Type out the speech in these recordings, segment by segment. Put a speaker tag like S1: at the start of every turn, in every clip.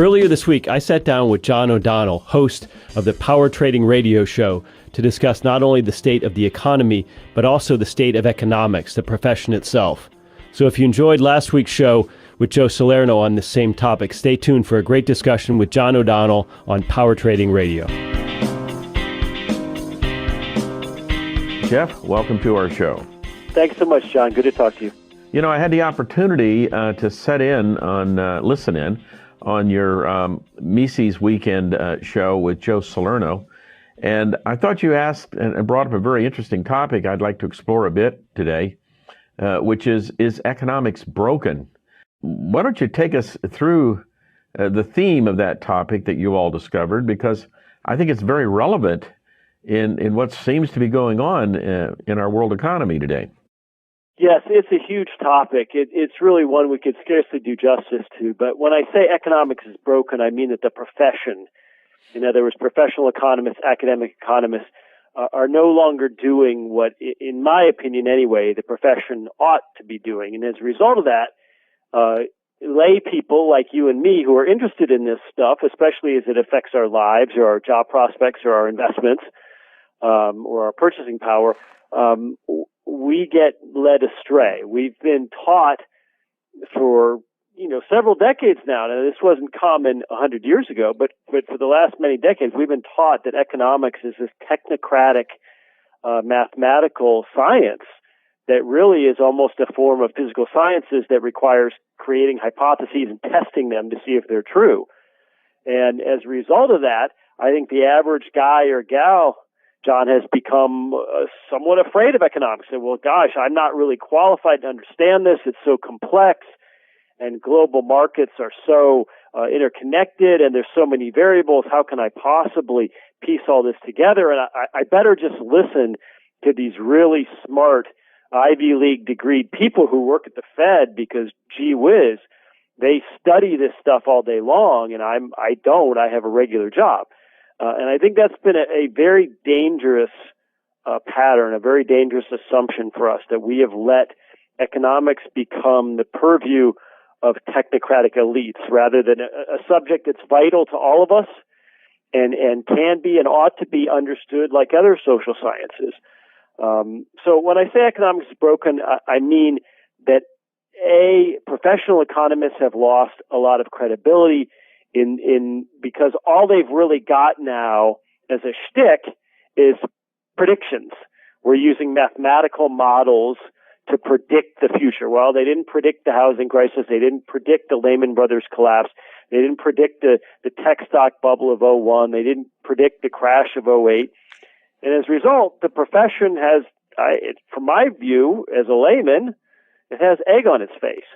S1: Earlier this week, I sat down with John O'Donnell, host of the Power Trading Radio Show, to discuss not only the state of the economy, but also the state of economics, the profession itself. So if you enjoyed last week's show with Joe Salerno on this same topic, stay tuned for a great discussion with John O'Donnell on Power Trading Radio.
S2: Jeff, welcome to our show.
S3: Thanks so much, John. Good to talk to you.
S2: You know, I had the opportunity to listen in on your Mises Weekend show with Joe Salerno, and I thought you asked and brought up a very interesting topic I'd like to explore a bit today, which is economics broken? Why don't you take us through the theme of that topic that you all discovered, because I think it's very relevant in what seems to be going on in our world economy today.
S3: Yes, it's a huge topic. It's really one we could scarcely do justice to. But when I say economics is broken, I mean that the profession, in other words, professional economists, academic economists, are no longer doing what, in my opinion anyway, the profession ought to be doing. And as a result of that, lay people like you and me who are interested in this stuff, especially as it affects our lives or our job prospects or our investments or our purchasing power, we get led astray. We've been taught for several decades now. Now, this wasn't common 100 years ago, but for the last many decades, we've been taught that economics is this technocratic mathematical science that really is almost a form of physical sciences that requires creating hypotheses and testing them to see if they're true. And as a result of that, I think the average guy or gal, John, has become somewhat afraid of economics. And, well, gosh, I'm not really qualified to understand this. It's so complex, and global markets are so interconnected, and there's so many variables. How can I possibly piece all this together? And I better just listen to these really smart Ivy League degreed people who work at the Fed, because, gee whiz, they study this stuff all day long, and I don't. I have a regular job. And I think that's been a very dangerous pattern, a very dangerous assumption for us, that we have let economics become the purview of technocratic elites rather than a subject that's vital to all of us and can be and ought to be understood like other social sciences. So when I say economics is broken, I mean that, professional economists have lost a lot of credibility because all they've really got now as a shtick is predictions. We're using mathematical models to predict the future. Well, they didn't predict the housing crisis. They didn't predict the Lehman Brothers collapse. They didn't predict the tech stock bubble of '01. They didn't predict the crash of '08. And as a result, the profession has, from my view as a layman, it has egg on its face.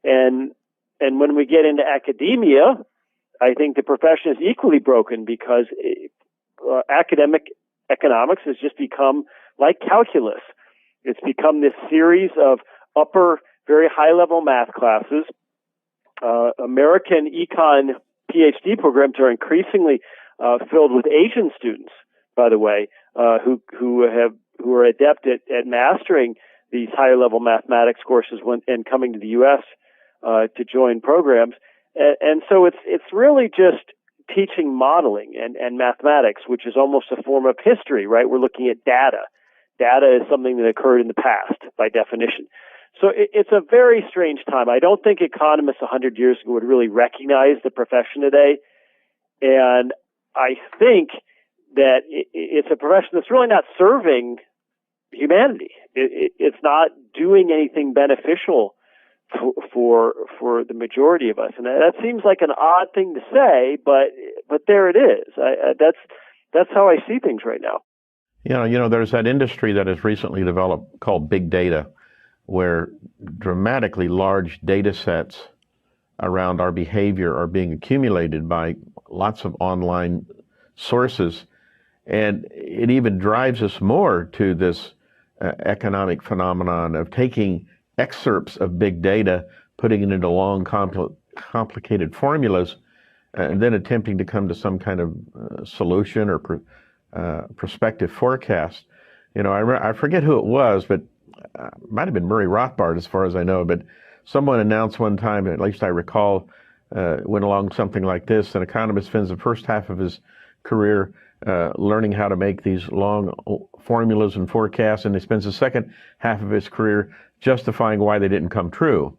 S3: And when we get into academia, I think the profession is equally broken, because academic economics has just become like calculus. It's become this series of upper, very high-level math classes. American econ PhD programs are increasingly filled with Asian students, by the way, who are adept at mastering these higher-level mathematics courses and coming to the U.S. To join programs. And so it's really just teaching modeling and mathematics, which is almost a form of history, right? We're looking at data. Data is something that occurred in the past, by definition. So it's a very strange time. I don't think economists 100 years ago would really recognize the profession today. And I think that it's a profession that's really not serving humanity. It's not doing anything beneficial for the majority of us. And that seems like an odd thing to say, but there it is. That's how I see things right now.
S2: You know, there's that industry that has recently developed called big data, where dramatically large data sets around our behavior are being accumulated by lots of online sources. And it even drives us more to this economic phenomenon of taking excerpts of big data, putting it into long, complicated formulas, and then attempting to come to some kind of solution or prospective forecast. You know, I forget who it was, but it might have been Murray Rothbard, as far as I know, but someone announced one time, at least I recall, went along something like this. An economist spends the first half of his career learning how to make these long formulas and forecasts, and he spends the second half of his career justifying why they didn't come true.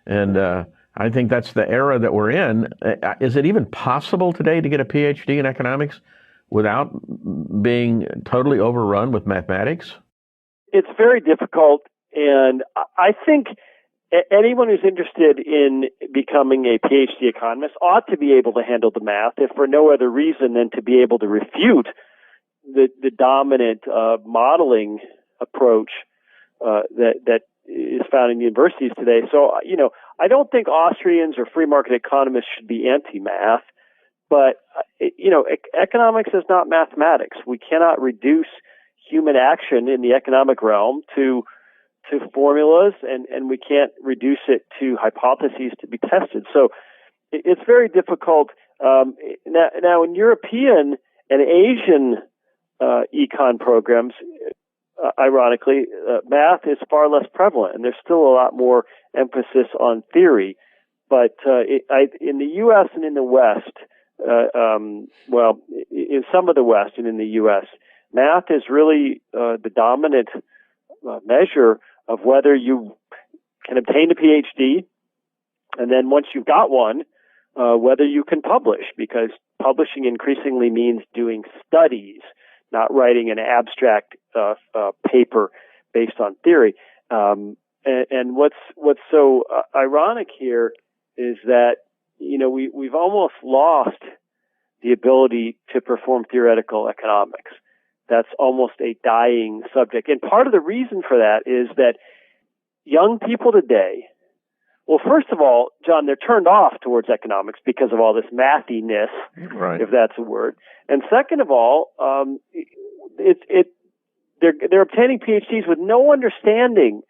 S2: And I think that's the era that we're in. Is it even possible today to get a PhD in economics without being totally overrun with mathematics?
S3: It's very difficult, and I think anyone who's interested in becoming a PhD economist ought to be able to handle the math, if for no other reason than to be able to refute the dominant modeling approach that is found in universities today. So, I don't think Austrians or free market economists should be anti-math, but, economics is not mathematics. We cannot reduce human action in the economic realm to formulas, and we can't reduce it to hypotheses to be tested. So it's very difficult. Now in European and Asian econ programs, ironically, math is far less prevalent, and there's still a lot more emphasis on theory. But in the U.S. and in the West, in some of the West and in the U.S., math is really the dominant measure of whether you can obtain a PhD, and then once you've got one, whether you can publish, because publishing increasingly means doing studies, not writing an abstract paper based on theory. And what's so ironic here is that we've almost lost the ability to perform theoretical economics. That's almost a dying subject. And part of the reason for that is that young people today, well, first of all, John, they're turned off towards economics because of all this mathiness,
S2: right,
S3: if that's a word. And second of all, they're obtaining PhDs with no understanding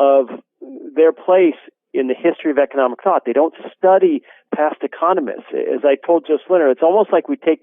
S3: of their place in the history of economic thought. They don't study past economists. As I told Joe Slinner, it's almost like we take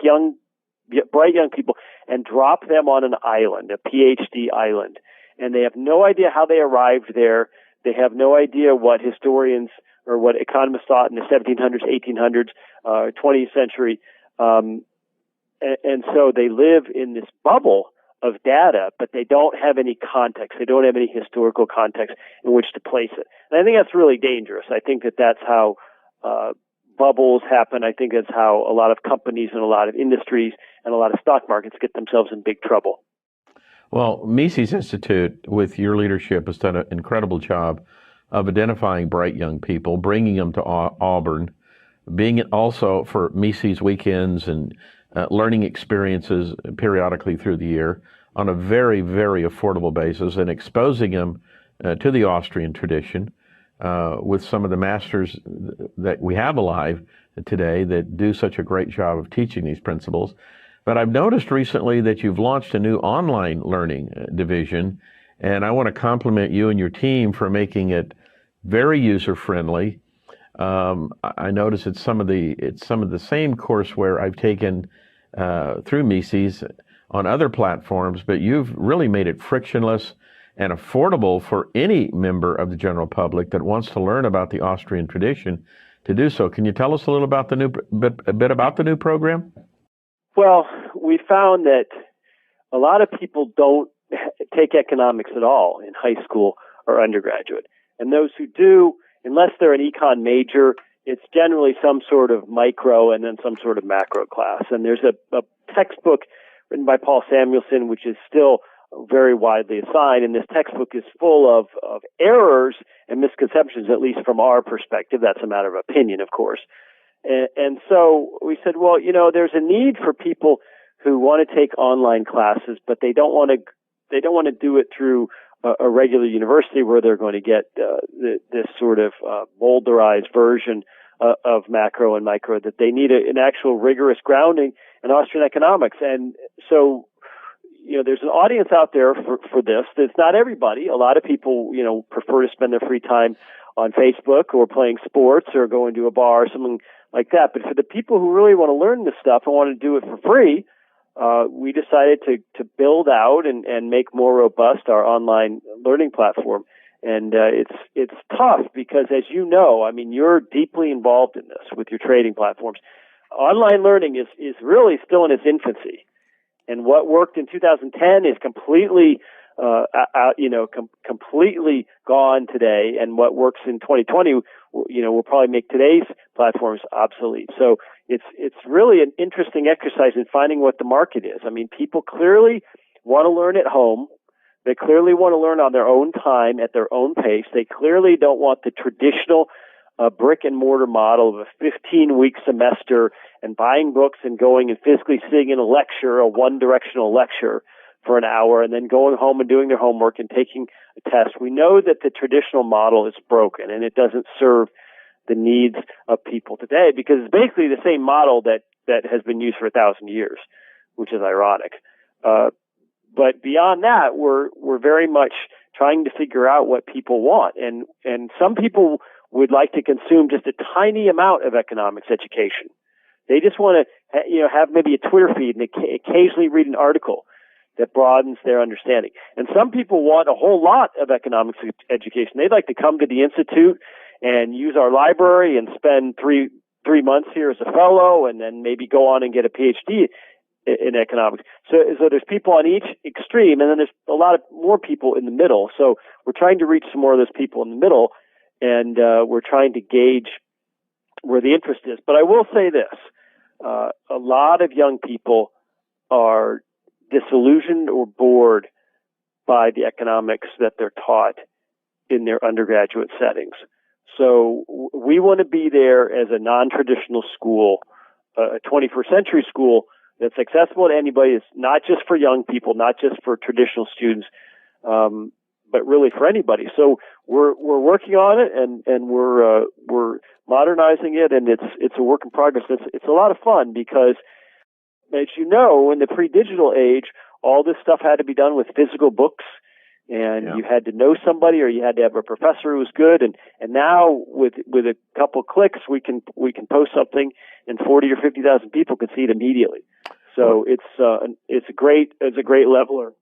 S3: bright young people and drop them on an island, a PhD island, and they have no idea how they arrived there. They have no idea what historians or what economists thought in the 1700s, 1800s, 20th century. And so they live in this bubble of data, but they don't have any context. They don't have any historical context in which to place it. And I think that's really dangerous. I think that's how bubbles happen. I think that's how a lot of companies and a lot of industries and a lot of stock markets get themselves in big trouble.
S2: Well, Mises Institute, with your leadership, has done an incredible job of identifying bright young people, bringing them to Auburn, being also for Mises weekends and learning experiences periodically through the year on a very, very affordable basis, and exposing them to the Austrian tradition with some of the masters that we have alive today that do such a great job of teaching these principles. But I've noticed recently that you've launched a new online learning division, and I want to compliment you and your team for making it very user-friendly. I notice it's some of the same courseware I've taken through Mises on other platforms, but you've really made it frictionless and affordable for any member of the general public that wants to learn about the Austrian tradition to do so. Can you tell us a little about a bit about the new program?
S3: Well, we found that a lot of people don't take economics at all in high school or undergraduate. And those who do, unless they're an econ major, it's generally some sort of micro and then some sort of macro class. And there's a textbook written by Paul Samuelson, which is still very widely assigned. And this textbook is full of errors and misconceptions, at least from our perspective. That's a matter of opinion, of course. And so we said, well, there's a need for people who want to take online classes, but they don't want to do it through a regular university where they're going to get this sort of bowdlerized version of macro and micro, that they need an actual rigorous grounding in Austrian economics. And so, there's an audience out there for this. It's not everybody. A lot of people, prefer to spend their free time on Facebook or playing sports or going to a bar or something like that. But for the people who really want to learn this stuff and want to do it for free, we decided to build out and make more robust our online learning platform. And it's tough because, as you know, I mean, you're deeply involved in this with your trading platforms. Online learning is really still in its infancy, and what worked in 2010 is completely completely gone today, and what works in 2020, will probably make today's platforms obsolete. So it's really an interesting exercise in finding what the market is. I mean, people clearly want to learn at home. They clearly want to learn on their own time, at their own pace. They clearly don't want the traditional brick and mortar model of a 15-week semester and buying books and going and physically sitting in a lecture, a one-directional lecture for an hour, and then going home and doing their homework and taking a test. We know that the traditional model is broken and it doesn't serve the needs of people today, because it's basically the same model that has been used for 1,000 years, which is ironic. But beyond that, we're very much trying to figure out what people want. And some people would like to consume just a tiny amount of economics education. They just want to, have maybe a Twitter feed and occasionally read an article that broadens their understanding. And some people want a whole lot of economics education. They'd like to come to the Institute and use our library and spend three months here as a fellow, and then maybe go on and get a PhD in economics. So there's people on each extreme, and then there's a lot of more people in the middle. So we're trying to reach some more of those people in the middle, and we're trying to gauge where the interest is. But I will say this, a lot of young people are disillusioned or bored by the economics that they're taught in their undergraduate settings. So we want to be there as a non-traditional school, a 21st century school that's accessible to anybody. It's not just for young people, not just for traditional students, but really for anybody. So we're working on it, and we're modernizing it, and it's a work in progress. It's a lot of fun because, as you know, in the pre-digital age, all this stuff had to be done with physical books, and you had to know somebody, or you had to have a professor who was good. And now with a couple clicks, we can post something, and 40 or 50,000 people can see it immediately. So it's a great leveler.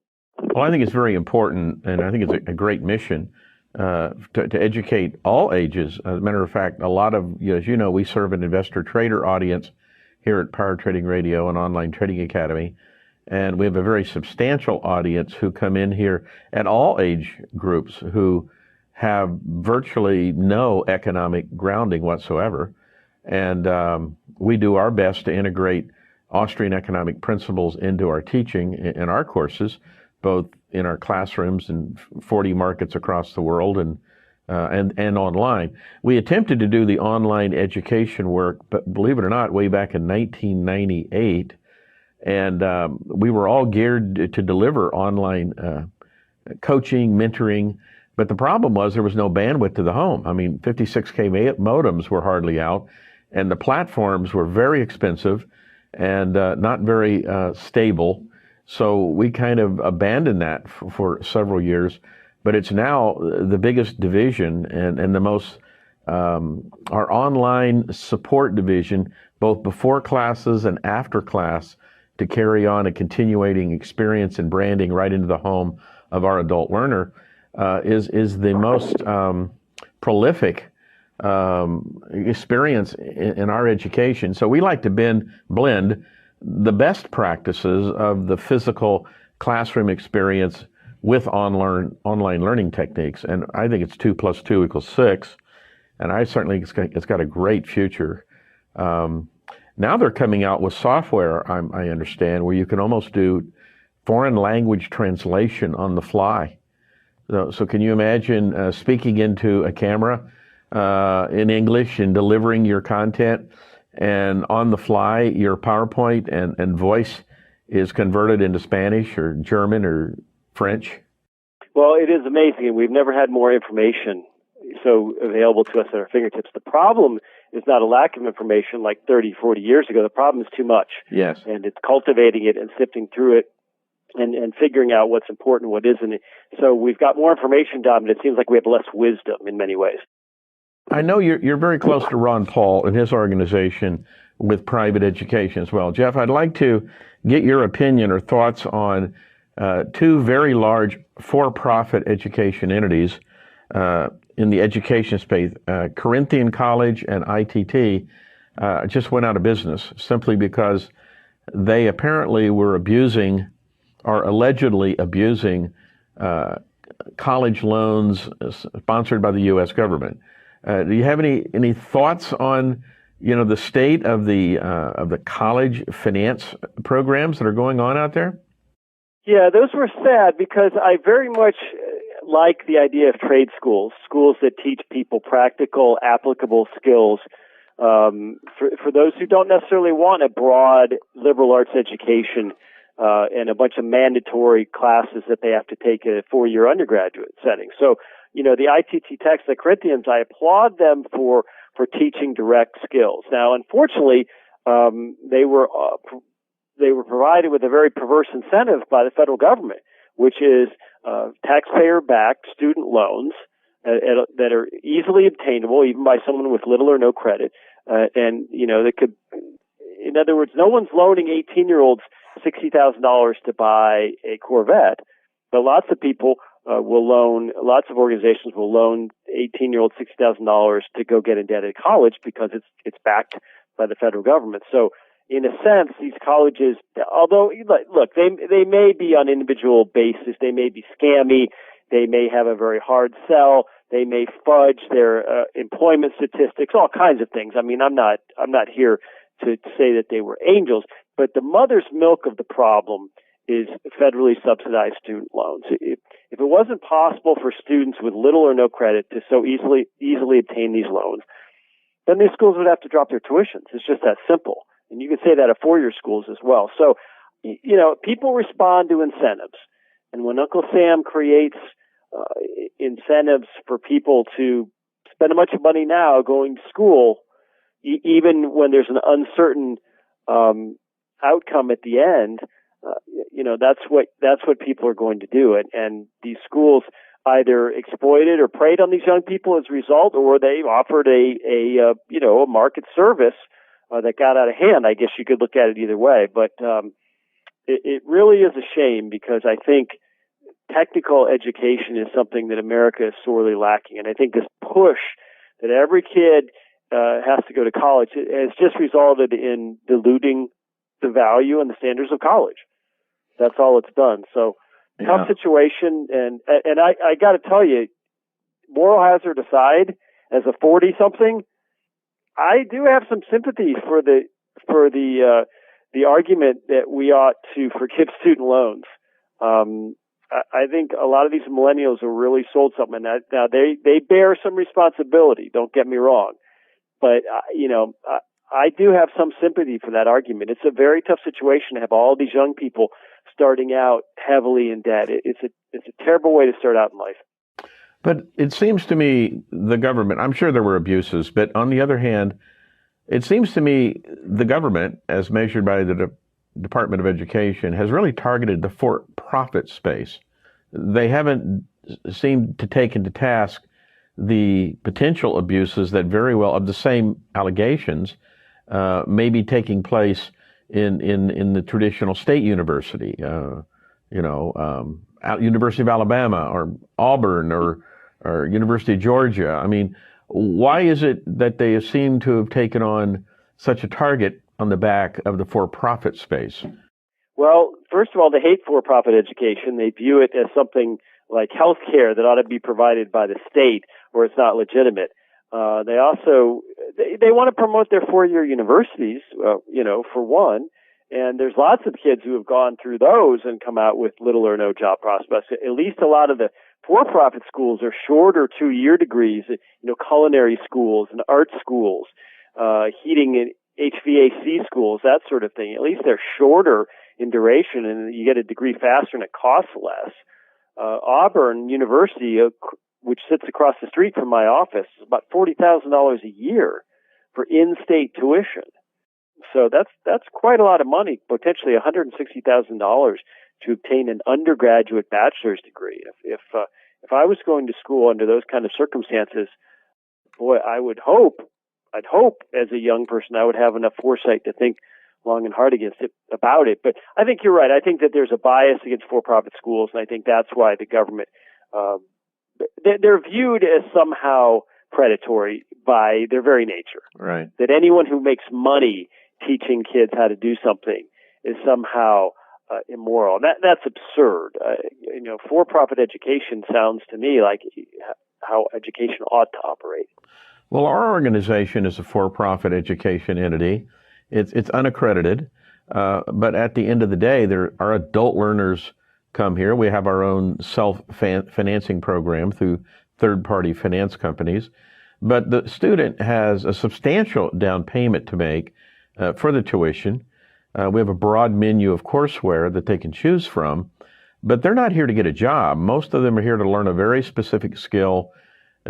S2: Well, I think it's very important, and I think it's a great mission to educate all ages. As a matter of fact, a lot of, as you know, we serve an investor trader audience here at Power Trading Radio and Online Trading Academy, and we have a very substantial audience who come in here at all age groups who have virtually no economic grounding whatsoever, and we do our best to integrate Austrian economic principles into our teaching in our courses, both in our classrooms in 40 markets across the world and online. We attempted to do the online education work, but believe it or not, way back in 1998, and we were all geared to deliver online coaching, mentoring, but the problem was there was no bandwidth to the home. I mean, 56K modems were hardly out, and the platforms were very expensive and not very stable. So we kind of abandoned that for several years, but it's now the biggest division and the most, our online support division, both before classes and after class, to carry on a continuating experience and branding right into the home of our adult learner, is the most prolific experience in our education. So we like to blend the best practices of the physical classroom experience with online learning techniques. And I think it's 2 + 2 = 6. And I certainly think it's got a great future. Now they're coming out with software, I understand, where you can almost do foreign language translation on the fly. So can you imagine speaking into a camera in English and delivering your content, and on the fly your PowerPoint and voice is converted into Spanish or German or French?
S3: Well, it is amazing. We've never had more information so available to us at our fingertips. The problem is not a lack of information like 30, 40 years ago. The problem is too much.
S2: Yes.
S3: And it's cultivating it and sifting through it and figuring out what's important, what isn't. So we've got more information, Dom, but it seems like we have less wisdom in many ways.
S2: I know you're very close to Ron Paul and his organization with private education as well. Jeff, I'd like to get your opinion or thoughts on two very large for-profit education entities in the education space. Corinthian College and ITT just went out of business simply because they apparently were abusing or allegedly abusing college loans sponsored by the U.S. government. Do you have any thoughts on the state of the college finance programs that are going on out there?
S3: Yeah, those were sad because I very much like the idea of trade schools, schools that teach people practical, applicable skills. For those who don't necessarily want a broad liberal arts education and a bunch of mandatory classes that they have to take in a 4-year undergraduate setting. So, the ITT Techs, the Corinthians, I applaud them for teaching direct skills. Now, unfortunately, they were provided with a very perverse incentive by the federal government, which is taxpayer-backed student loans that are easily obtainable, even by someone with little or no credit. That could, in other words, no one's loaning 18-year-olds $60,000 to buy a Corvette, but lots of people lots of organizations will loan 18-year-olds $60,000 to go get indebted at college because it's backed by the federal government. So, in a sense, these colleges, although, look, they may be on individual basis, they may be scammy, they may have a very hard sell, they may fudge their employment statistics, all kinds of things. I mean, I'm not here to say that they were angels, but the mother's milk of the problem is federally subsidized student loans. If it wasn't possible for students with little or no credit to so easily obtain these loans, then these schools would have to drop their tuitions. It's just that simple. And you can say that of 4-year schools as well. So, people respond to incentives. And when Uncle Sam creates incentives for people to spend a bunch of money now going to school, even when there's an uncertain outcome at the end, that's what people are going to do. And these schools either exploited or preyed on these young people as a result, or they offered a market service that got out of hand. I guess you could look at it either way, but it really is a shame because I think technical education is something that America is sorely lacking, and I think this push that every kid has to go to college has just resulted in diluting the value and the standards of college. That's all it's done. So tough situation, and I got to tell you, moral hazard aside, as a 40-something, I do have some sympathy for the argument that we ought to forgive student loans. I think a lot of these millennials are really sold something. Now they bear some responsibility. Don't get me wrong, but I do have some sympathy for that argument. It's a very tough situation to have all these young people starting out heavily in debt. It's a terrible way to start out in life.
S2: But it seems to me the government, I'm sure there were abuses, but on the other hand, it seems to me the government, as measured by the Department of Education, has really targeted the for-profit space. They haven't seemed to take into task the potential abuses that very well, of the same allegations, may be taking place in the traditional state university, University of Alabama or Auburn or University of Georgia. I mean, why is it that they seem to have taken on such a target on the back of the for-profit space?
S3: Well, first of all, they hate for-profit education. They view it as something like health care that ought to be provided by the state or it's not legitimate. They also they want to promote their 4-year universities, for one. And there's lots of kids who have gone through those and come out with little or no job prospects. At least a lot of the for-profit schools are shorter 2-year degrees, culinary schools and art schools, heating and HVAC schools, that sort of thing. At least they're shorter in duration and you get a degree faster and it costs less. Auburn University, which sits across the street from my office, is about $40,000 a year for in-state tuition. So that's quite a lot of money, potentially $160,000 to obtain an undergraduate bachelor's degree. If I was going to school under those kind of circumstances, boy, I'd hope as a young person I would have enough foresight to think long and hard about it. But I think you're right. I think that there's a bias against for-profit schools, and I think that's why the government they're viewed as somehow predatory by their very nature.
S2: Right.
S3: That anyone who makes money teaching kids how to do something is somehow immoral. That's absurd. For-profit education sounds to me like how education ought to operate.
S2: Well, our organization is a for-profit education entity. It's unaccredited, but at the end of the day, our adult learners come here. We have our own self-financing program through third-party finance companies, but the student has a substantial down payment to make for the tuition. We have a broad menu of courseware that they can choose from, but they're not here to get a job. Most of them are here to learn a very specific skill,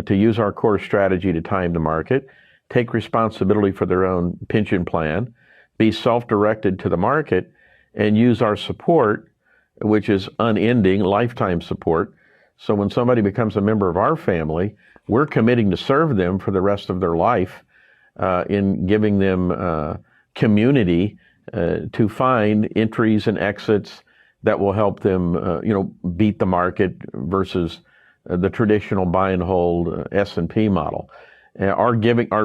S2: to use our core strategy to time the market, take responsibility for their own pension plan, be self-directed to the market, and use our support, which is unending, lifetime support. So when somebody becomes a member of our family, we're committing to serve them for the rest of their life in giving them community to find entries and exits that will help them, beat the market versus the traditional buy and hold S&P model. Our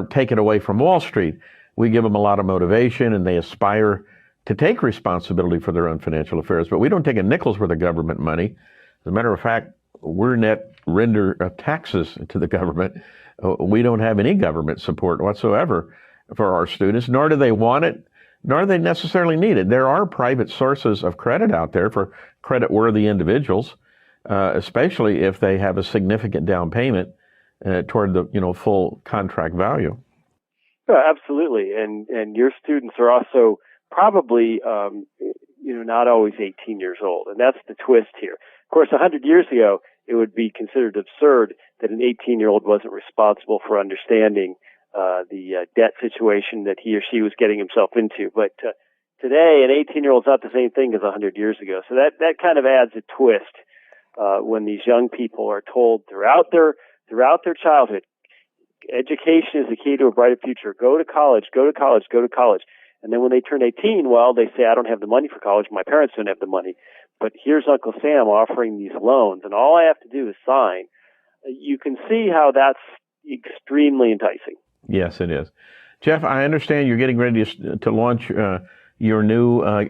S2: take it away from Wall Street. We give them a lot of motivation, and they aspire to take responsibility for their own financial affairs. But we don't take a nickel's worth of government money. As a matter of fact, we're net render of taxes to the government. We don't have any government support whatsoever for our students, nor do they want it, nor do they necessarily need it. There are private sources of credit out there for credit-worthy individuals, especially if they have a significant down payment toward the full contract value.
S3: Yeah, absolutely, and your students are also probably not always 18 years old, and that's the twist here. Of course, 100 years ago, it would be considered absurd that an 18-year-old wasn't responsible for understanding the debt situation that he or she was getting himself into. But today, an 18-year-old is not the same thing as 100 years ago. So that kind of adds a twist when these young people are told throughout their childhood, education is the key to a brighter future. Go to college, go to college, go to college. And then when they turn 18, well, they say, I don't have the money for college. My parents don't have the money. But here's Uncle Sam offering these loans, and all I have to do is sign. You can see how that's extremely enticing.
S2: Yes, it is. Jeff, I understand you're getting ready to launch your new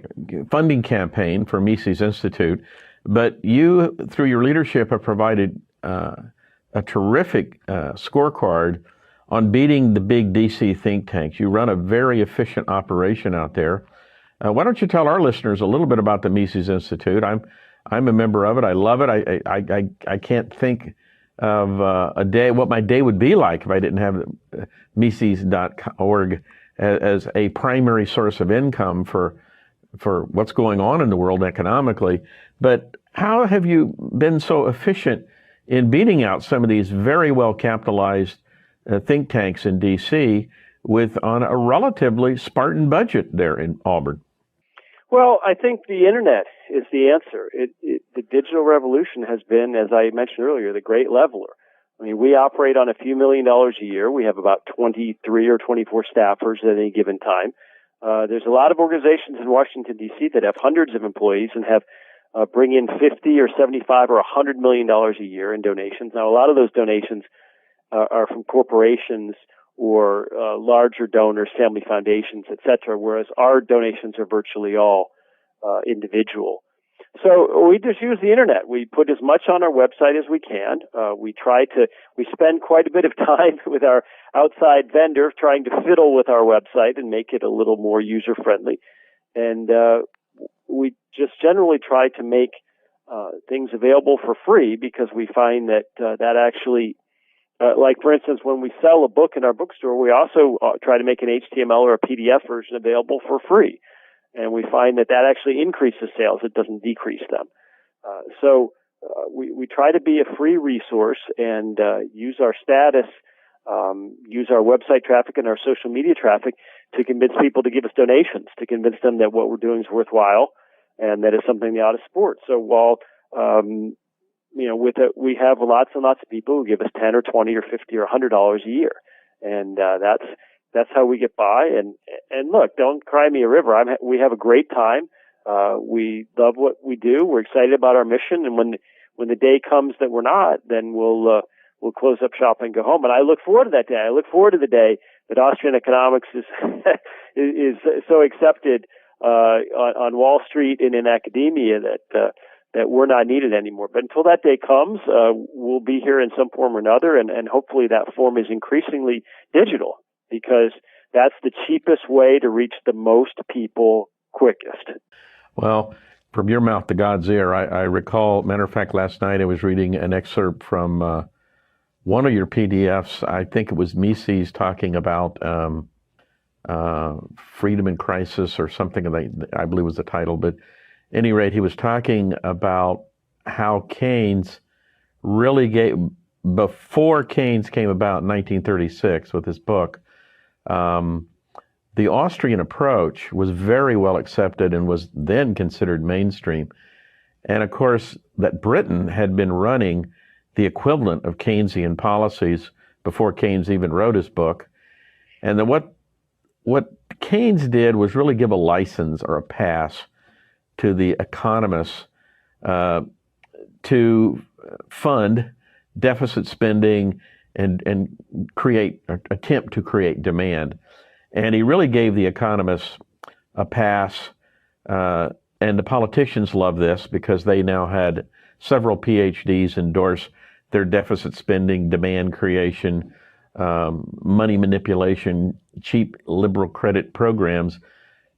S2: funding campaign for Mises Institute, but you, through your leadership, have provided a terrific scorecard on beating the big DC think tanks. You run a very efficient operation out there. Why don't you tell our listeners a little bit about the Mises Institute? I'm a member of it. I love it. I can't think of a day, what my day would be like if I didn't have Mises.org as a primary source of income for what's going on in the world economically. But how have you been so efficient in beating out some of these very well capitalized think tanks in DC on a relatively Spartan budget there in Auburn?
S3: Well, I think the internet is the answer. The digital revolution has been, as I mentioned earlier, the great leveler. I mean, we operate on a few $1 million a year. We have about 23 or 24 staffers at any given time. There's a lot of organizations in Washington, D.C. that have hundreds of employees and have bring in 50 or 75 or $100 million a year in donations. Now, a lot of those donations are from corporations or larger donors, family foundations, et cetera, whereas our donations are virtually all individual. So we just use the internet. We put as much on our website as we can. We spend quite a bit of time with our outside vendor trying to fiddle with our website and make it a little more user-friendly. And we just generally try to make things available for free because we find that that actually like, for instance, when we sell a book in our bookstore, we also try to make an HTML or a PDF version available for free. And we find that actually increases sales. It doesn't decrease them. So we try to be a free resource and use our status, use our website traffic and our social media traffic to convince people to give us donations, to convince them that what we're doing is worthwhile and that it's something they ought to support. So while we have lots and lots of people who give us $10 or $20 or $50 or $100 a year, and that's how we get by. And look, don't cry me a river. We have a great time. We love what we do. We're excited about our mission, and when when the day comes that we're not, then we'll close up shop and go home. And I look forward to that day. I look forward to the day that Austrian economics is is so accepted on Wall Street and in academia that we're not needed anymore. But until that day comes, we'll be here in some form or another, and hopefully that form is increasingly digital, because that's the cheapest way to reach the most people quickest.
S2: Well, from your mouth to God's ear, I recall, matter of fact, last night I was reading an excerpt from one of your PDFs. I think it was Mises talking about freedom in crisis or something, I believe was the title. But at any rate, he was talking about how Keynes really before Keynes came about in 1936 with his book, the Austrian approach was very well accepted and was then considered mainstream. And of course, that Britain had been running the equivalent of Keynesian policies before Keynes even wrote his book. And then what Keynes did was really give a license or a pass to the economists to fund deficit spending and attempt to create demand. And he really gave the economists a pass, and the politicians loved this because they now had several PhDs endorse their deficit spending, demand creation, money manipulation, cheap liberal credit programs,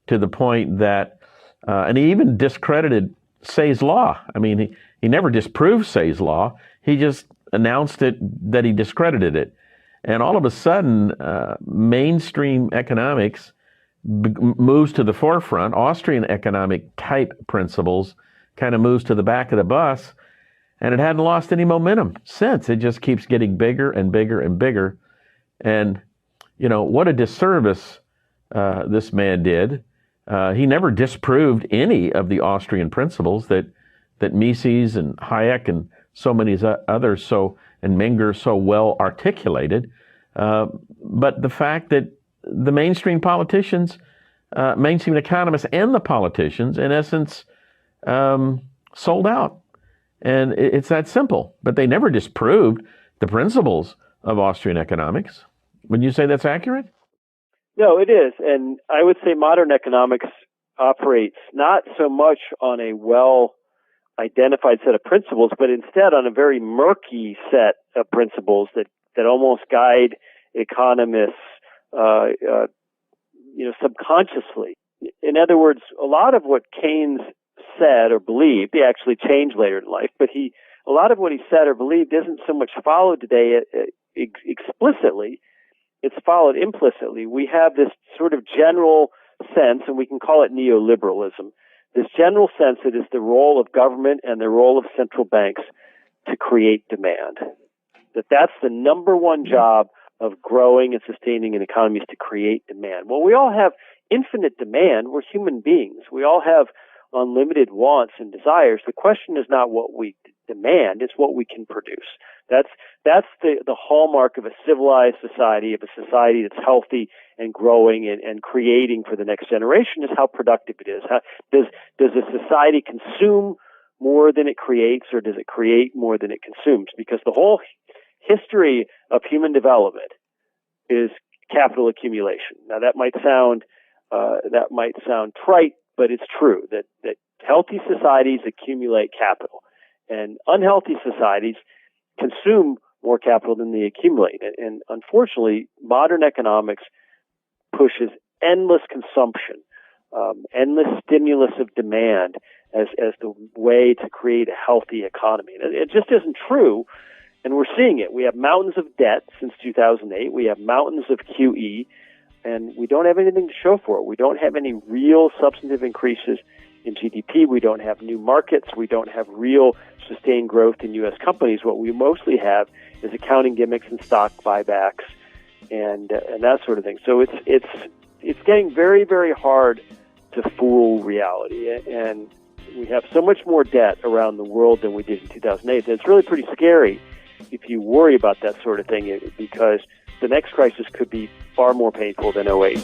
S2: to the point that, and he even discredited Say's law. I mean, he never disproved Say's law. He just announced that he discredited it. And all of a sudden, mainstream economics moves to the forefront. Austrian economic type principles kind of moves to the back of the bus, and it hadn't lost any momentum since. It just keeps getting bigger and bigger and bigger. And, what a disservice this man did. He never disproved any of the Austrian principles that Mises and Hayek and so many others and Menger so well articulated. But the fact that the mainstream politicians, mainstream economists and the politicians, in essence, sold out. And it's that simple. But they never disproved the principles of Austrian economics. Would you say that's accurate?
S3: No, it is. And I would say modern economics operates not so much on a well-identified set of principles, but instead on a very murky set of principles that almost guide economists, subconsciously. In other words, a lot of what Keynes said or believed, he actually changed later in life, but a lot of what he said or believed isn't so much followed today explicitly. It's followed implicitly. We have this sort of general sense, and we can call it neoliberalism, this general sense that it's the role of government and the role of central banks to create demand. That's the number one job of growing and sustaining an economy, is to create demand. Well, we all have infinite demand. We're human beings. We all have unlimited wants and desires. The question is not what we demand, it's what we can produce. That's the hallmark of a civilized society, of a society that's healthy and growing and creating for the next generation, is how productive it is. Does a society consume more than it creates, or does it create more than it consumes? Because the whole history of human development is capital accumulation. Now that might sound trite, but it's true that healthy societies accumulate capital, and unhealthy societies consume more capital than they accumulate. And unfortunately, modern economics pushes endless consumption, endless stimulus of demand as the way to create a healthy economy. And it just isn't true, and we're seeing it. We have mountains of debt since 2008. We have mountains of QE, and we don't have anything to show for it. We don't have any real substantive increases in GDP. We don't have new markets. We don't have real sustained growth in U.S. companies. What we mostly have is accounting gimmicks and stock buybacks and that sort of thing. So it's getting very, very hard to fool reality. And we have so much more debt around the world than we did in 2008. And it's really pretty scary if you worry about that sort of thing, because the next crisis could be far more painful than '08.